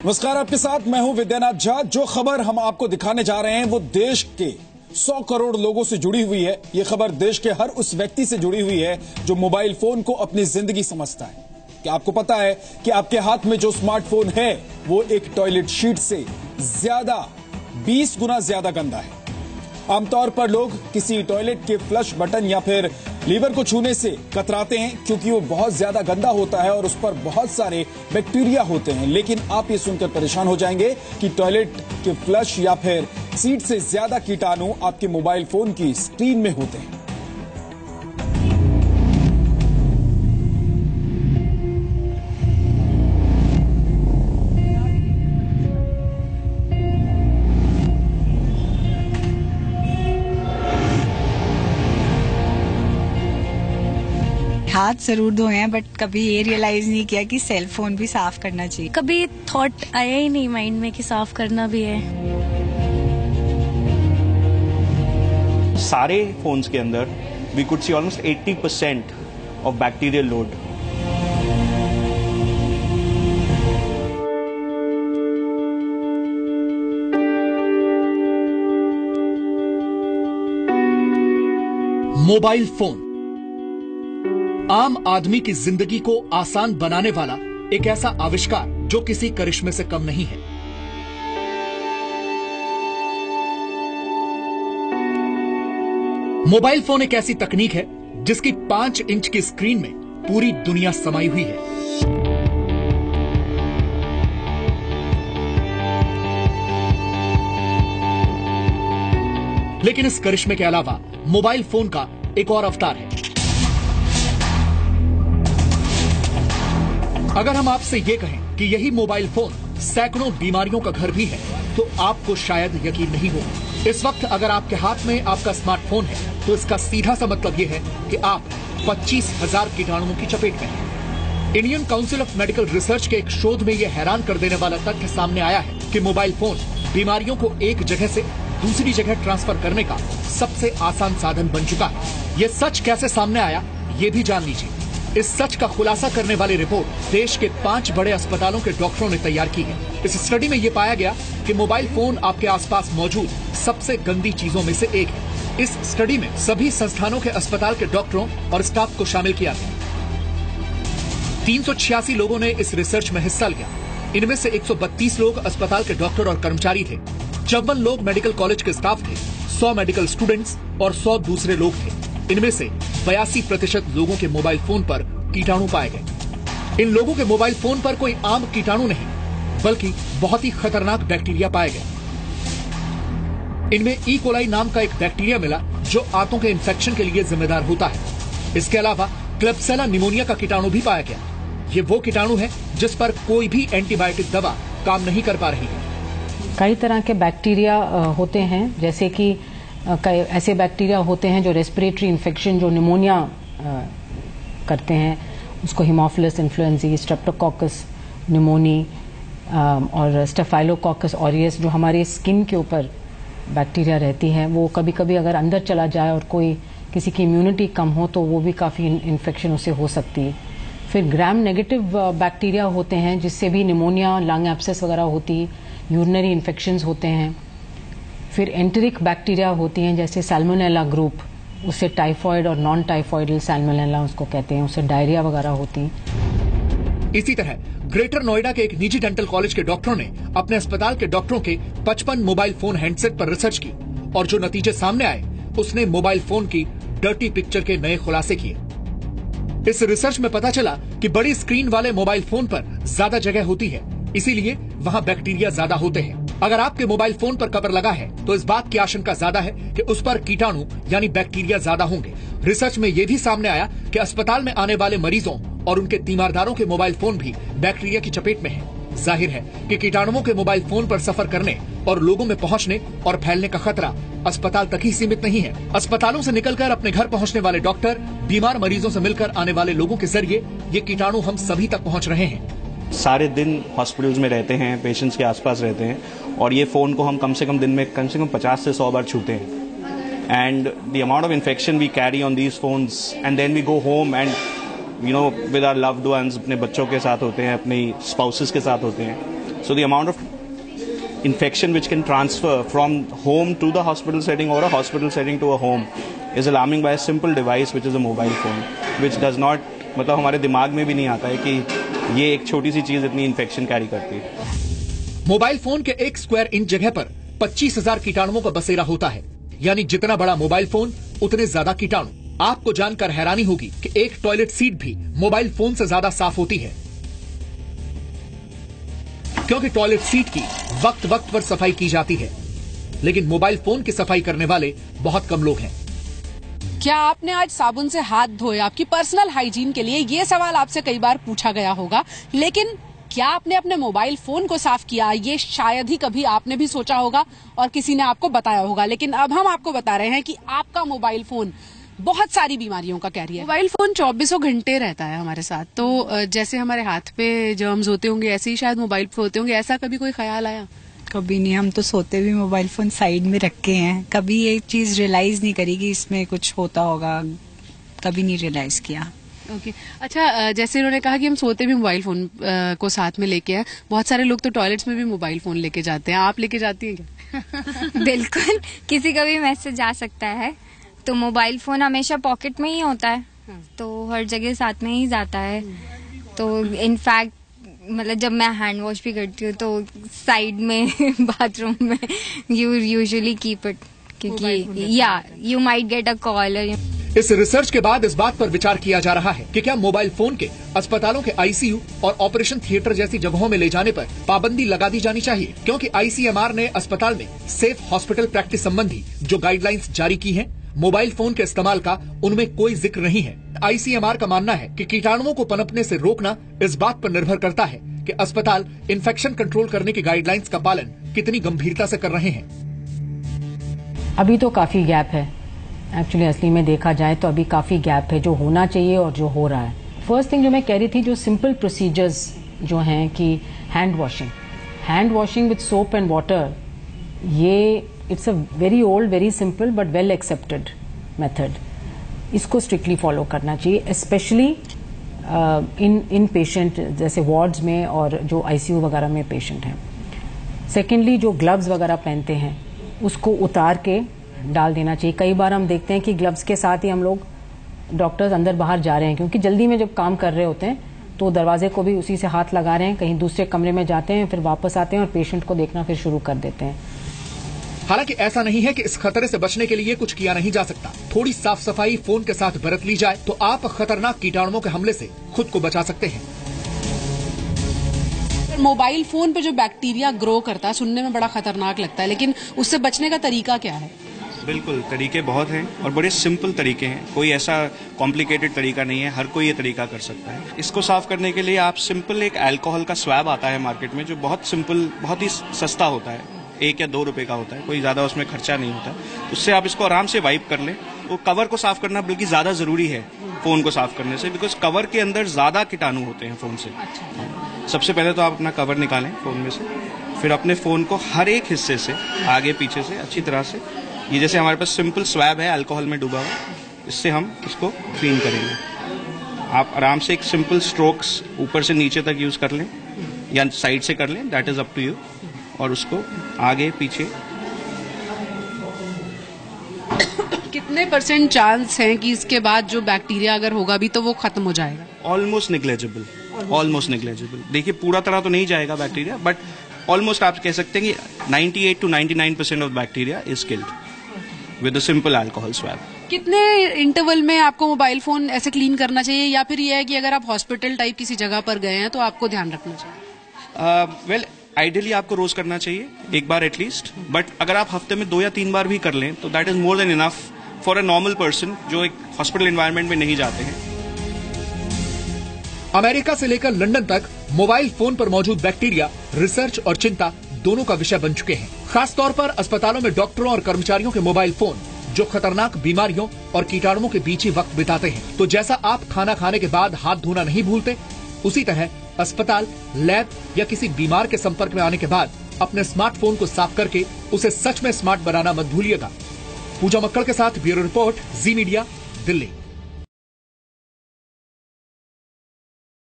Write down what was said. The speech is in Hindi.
नमस्कार, आपके साथ मैं हूं विद्यानाथ झा। जो खबर हम आपको दिखाने जा रहे हैं वो देश के 100 करोड़ लोगों से जुड़ी हुई है। ये खबर देश के हर उस व्यक्ति से जुड़ी हुई है जो मोबाइल फोन को अपनी जिंदगी समझता है। क्या आपको पता है कि आपके हाथ में जो स्मार्टफोन है वो एक टॉयलेट शीट से ज्यादा 20 गुना ज्यादा गंदा है। आमतौर पर लोग किसी टॉयलेट के फ्लश बटन या फिर लीवर को छूने से कतराते हैं क्योंकि वो बहुत ज्यादा गंदा होता है और उस पर बहुत सारे बैक्टीरिया होते हैं। लेकिन आप ये सुनकर परेशान हो जाएंगे कि टॉयलेट के फ्लश या फिर सीट से ज्यादा कीटाणु आपके मोबाइल फोन की स्क्रीन में होते हैं। हाथ जरूर धोए हैं बट कभी ये रियलाइज नहीं किया कि सेल फोन भी साफ करना चाहिए। कभी थॉट आया ही नहीं माइंड में कि साफ करना भी है। सारे फोन्स के अंदर we could see almost 80% of bacterial load. Mobile phone आम आदमी की जिंदगी को आसान बनाने वाला एक ऐसा आविष्कार जो किसी करिश्मे से कम नहीं है। मोबाइल फोन एक ऐसी तकनीक है जिसकी 5 इंच की स्क्रीन में पूरी दुनिया समाई हुई है। लेकिन इस करिश्मे के अलावा मोबाइल फोन का एक और अवतार है। अगर हम आपसे ये कहें कि यही मोबाइल फोन सैकड़ों बीमारियों का घर भी है तो आपको शायद यकीन नहीं होगा। इस वक्त अगर आपके हाथ में आपका स्मार्टफोन है तो इसका सीधा सा मतलब ये है कि आप 25,000 कीटाणुओं की चपेट में हैं। Indian council of medical research के एक शोध में यह हैरान कर देने वाला तथ्य सामने आया है कि मोबाइल फोन बीमारियों को एक जगह से दूसरी जगह ट्रांसफर करने का सबसे आसान साधन बन चुका है। ये सच कैसे सामने आया ये भी जान लीजिए। इस सच का खुलासा करने वाली रिपोर्ट देश के 5 बड़े अस्पतालों के डॉक्टरों ने तैयार की है। इस स्टडी में यह पाया गया कि मोबाइल फोन आपके आसपास मौजूद सबसे गंदी चीजों में से एक है। इस स्टडी में सभी संस्थानों के अस्पताल के डॉक्टरों और स्टाफ को शामिल किया गया। 386 लोगों ने इस रिसर्च में हिस्सा लिया। इनमें से 132 लोग अस्पताल के डॉक्टर और कर्मचारी थे, 54 लोग मेडिकल कॉलेज के स्टाफ थे, 100 मेडिकल स्टूडेंट्स और 100 दूसरे लोग थे। इनमें से 82% लोगों के मोबाइल फोन पर कीटाणु पाए गए। इन लोगों के मोबाइल फोन पर कोई आम कीटाणु नहीं बल्कि बहुत ही खतरनाक बैक्टीरिया पाए गए। इनमें ई कोलाई नाम का एक बैक्टीरिया मिला जो आंतों के इन्फेक्शन के लिए जिम्मेदार होता है। इसके अलावा क्लेब्सिला निमोनिया का कीटाणु भी पाया गया। ये वो कीटाणु है जिस पर कोई भी एंटीबायोटिक दवा काम नहीं कर पा रही है। कई तरह के बैक्टीरिया होते हैं, जैसे कि कई ऐसे बैक्टीरिया होते हैं जो रेस्पिरेटरी इन्फेक्शन जो निमोनिया करते हैं, उसको हिमोफिलस इन्फ्लुएंजी, स्ट्रेप्टोकोकस निमोनी और स्टेफाइलोकोकस ऑरियस जो हमारे स्किन के ऊपर बैक्टीरिया रहती है, वो कभी कभी अगर अंदर चला जाए और कोई किसी की इम्यूनिटी कम हो तो वो भी काफ़ी इन्फेक्शन उससे हो सकती है। फिर ग्राम नेगेटिव बैक्टीरिया होते हैं जिससे भी निमोनिया, लंग एब्सेस वगैरह होती है, यूरिनरी इन्फेक्शंस होते हैं। फिर एंटेरिक बैक्टीरिया होती हैं जैसे सैल्मोनेला ग्रुप, उससे टाइफॉइड और नॉन टाइफॉइडल सैल्मोनेला उसको कहते हैं, उससे डायरिया वगैरह होती है। इसी तरह ग्रेटर नोएडा के एक निजी डेंटल कॉलेज के डॉक्टरों ने अपने अस्पताल के डॉक्टरों के 55 मोबाइल फोन हैंडसेट पर रिसर्च की और जो नतीजे सामने आए उसने मोबाइल फोन की डर्टी पिक्चर के नए खुलासे किए। इस रिसर्च में पता चला कि बड़ी स्क्रीन वाले मोबाइल फोन पर ज्यादा जगह होती है, इसीलिए वहाँ बैक्टीरिया ज्यादा होते हैं। अगर आपके मोबाइल फोन पर कवर लगा है तो इस बात की आशंका ज्यादा है कि उस पर कीटाणु यानी बैक्टीरिया ज्यादा होंगे। रिसर्च में यह भी सामने आया कि अस्पताल में आने वाले मरीजों और उनके तीमारदारों के मोबाइल फोन भी बैक्टीरिया की चपेट में हैं। जाहिर है कि कीटाणुओं के मोबाइल फोन पर सफर करने और लोगों में पहुंचने और फैलने का खतरा अस्पताल तक ही सीमित नहीं है। अस्पतालों से निकलकर अपने घर पहुंचने वाले डॉक्टर बीमार मरीजों से मिलकर आने वाले लोगों के जरिए ये कीटाणु हम सभी तक पहुंच रहे हैं। सारे दिन हॉस्पिटल्स में रहते हैं, पेशेंट्स के आसपास रहते हैं और ये फ़ोन को हम कम से कम दिन में कम से कम 50 से 100 बार छूते हैं। And the amount of infection we carry on these phones and then we go home and with our loved ones, अपने बच्चों के साथ होते हैं, अपनी स्पाउसेस के साथ होते हैं। So the amount of infection which can transfer from home to the hospital setting or a hospital setting to a home is alarming by a simple device which is a mobile phone, which does not, मतलब हमारे दिमाग में भी नहीं आता है कि ये एक छोटी सी चीज इतनी इन्फेक्शन कैरी करती है। मोबाइल फोन के 1 स्क्वायर इंच जगह पर 25,000 कीटाणुओं का बसेरा होता है, यानी जितना बड़ा मोबाइल फोन उतने ज्यादा कीटाणु। आपको जानकर हैरानी होगी कि एक टॉयलेट सीट भी मोबाइल फोन से ज्यादा साफ होती है, क्योंकि टॉयलेट सीट की वक्त वक्त पर सफाई की जाती है, लेकिन मोबाइल फोन की सफाई करने वाले बहुत कम लोग हैं। क्या आपने आज साबुन से हाथ धोए? आपकी पर्सनल हाइजीन के लिए ये सवाल आपसे कई बार पूछा गया होगा, लेकिन क्या आपने अपने मोबाइल फोन को साफ किया? ये शायद ही कभी आपने भी सोचा होगा और किसी ने आपको बताया होगा, लेकिन अब हम आपको बता रहे हैं कि आपका मोबाइल फोन बहुत सारी बीमारियों का कैरियर। मोबाइल फोन 24 घंटे रहता है हमारे साथ, तो जैसे हमारे हाथ पे जर्म्स होते होंगे ऐसे ही शायद मोबाइल पे होते होंगे। ऐसा कभी कोई ख्याल आया? कभी नहीं, हम तो सोते भी मोबाइल फोन साइड में रखे हैं। कभी ये चीज रियलाइज नहीं करी कि इसमें कुछ होता होगा, कभी नहीं रियलाइज किया। ओके अच्छा, जैसे उन्होंने कहा कि हम सोते भी मोबाइल फोन को साथ में लेके आए, बहुत सारे लोग तो टॉयलेट्स में भी मोबाइल फोन लेके जाते हैं, आप लेके जाती हैं क्या? बिल्कुल, किसी का भी मैसेज आ सकता है, तो मोबाइल फोन हमेशा पॉकेट में ही होता है, तो हर जगह साथ में ही जाता है। तो इनफैक्ट मतलब जब मैं हैंड वॉश भी करती हूँ तो साइड में बाथरूम में यू यूजुअली कीप इट, क्योंकि या you might get a call. इस रिसर्च के बाद इस बात पर विचार किया जा रहा है कि क्या मोबाइल फोन के अस्पतालों के आईसीयू और ऑपरेशन थिएटर जैसी जगहों में ले जाने पर पाबंदी लगा दी जानी चाहिए, क्योंकि आईसीएमआर ने अस्पताल में सेफ हॉस्पिटल प्रैक्टिस संबंधी जो गाइडलाइंस जारी की हैं, मोबाइल फोन के इस्तेमाल का उनमें कोई जिक्र नहीं है। आईसीएमआर का मानना है कि कीटाणुओं को पनपने से रोकना इस बात पर निर्भर करता है कि अस्पताल इन्फेक्शन कंट्रोल करने की गाइडलाइंस का पालन कितनी गंभीरता से कर रहे हैं। अभी तो काफी गैप है, एक्चुअली असली में देखा जाए तो अभी काफी गैप है जो होना चाहिए और जो हो रहा है। फर्स्ट थिंग जो मैं कह रही थी, जो सिंपल प्रोसीजर्स जो हैं कि hand washing with soap and water, ये it's a very old, very simple but well accepted method. इसको स्ट्रिक्टली फॉलो करना चाहिए, स्पेशली इन पेशेंट जैसे वार्ड्स में और जो आईसीयू वगैरह में पेशेंट हैं। सेकेंडली, जो ग्लव्स वगैरह पहनते हैं उसको उतार के डाल देना चाहिए। कई बार हम देखते हैं कि ग्लव्स के साथ ही हम लोग डॉक्टर्स अंदर बाहर जा रहे हैं, क्योंकि जल्दी में जब काम कर रहे होते हैं तो दरवाजे को भी उसी से हाथ लगा रहे हैं, कहीं दूसरे कमरे में जाते हैं, फिर वापस आते हैं और पेशेंट को देखना फिर शुरू कर देते हैं। हालांकि ऐसा नहीं है कि इस खतरे से बचने के लिए कुछ किया नहीं जा सकता। थोड़ी साफ सफाई फोन के साथ बरत ली जाए तो आप खतरनाक कीटाणुओं के हमले से खुद को बचा सकते हैं। मोबाइल फोन पे जो बैक्टीरिया ग्रो करता है सुनने में बड़ा खतरनाक लगता है, लेकिन उससे बचने का तरीका क्या है? बिल्कुल, तरीके बहुत हैं और बड़े सिंपल तरीके हैं, कोई ऐसा कॉम्प्लिकेटेड तरीका नहीं है, हर कोई ये तरीका कर सकता है। इसको साफ करने के लिए आप सिंपल एक अल्कोहल का स्वैब आता है मार्केट में, जो बहुत सिंपल, बहुत ही सस्ता होता है, 1 या 2 रुपए का होता है, कोई ज्यादा उसमें खर्चा नहीं होता। उससे आप इसको आराम से वाइप कर लें। तो कवर को साफ करना बल्कि ज्यादा जरूरी है फोन को साफ करने से, बिकॉज कवर के अंदर ज्यादा कीटाणु होते हैं फोन से। सबसे पहले तो आप अपना कवर निकालें फोन में से, फिर अपने फोन को हर एक हिस्से से, आगे पीछे से अच्छी तरह से, ये जैसे हमारे पास सिंपल स्वैब है अल्कोहल में डूबा हुआ, इससे हम इसको क्लीन करेंगे। आप आराम से एक सिंपल स्ट्रोक्स ऊपर से नीचे तक यूज कर लें या साइड से कर लें, that is up to you. और उसको आगे पीछे। कितने % चांस हैं कि इसके बाद जो बैक्टीरिया अगर होगा भी तो वो खत्म हो जाएगा? Almost negligible, almost negligible. देखिए पूरा तरह तो नहीं जाएगा बैक्टीरिया, बट ऑलमोस्ट आप कह सकते हैं कि 98 to 99% of bacteria is killed with a simple alcohol swab. कितने इंटरवल में आपको मोबाइल फोन ऐसे क्लीन करना चाहिए, या फिर ये है कि अगर आप हॉस्पिटल टाइप किसी जगह पर गए हैं तो आपको ध्यान रखना चाहिए? वेल आइडियली आपको रोज करना चाहिए, एक बार एटलीस्ट, बट अगर आप हफ्ते में 2 या 3 बार भी कर लें तो that is more than enough for a normal person जो एक हॉस्पिटल एनवायरनमेंट में नहीं जाते हैं। अमेरिका से लेकर लंदन तक मोबाइल फोन पर मौजूद बैक्टीरिया रिसर्च और चिंता दोनों का विषय बन चुके हैं। खासतौर पर अस्पतालों में डॉक्टरों और कर्मचारियों के मोबाइल फोन जो खतरनाक बीमारियों और कीटाणुओं के बीच ही वक्त बिताते हैं। तो जैसा आप खाना खाने के बाद हाथ धोना नहीं भूलते, उसी तरह अस्पताल, लैब या किसी बीमार के संपर्क में आने के बाद अपने स्मार्टफोन को साफ करके उसे सच में स्मार्ट बनाना मत भूलिएगा। पूजा मक्कड़ के साथ ब्यूरो रिपोर्ट, जी मीडिया, दिल्ली।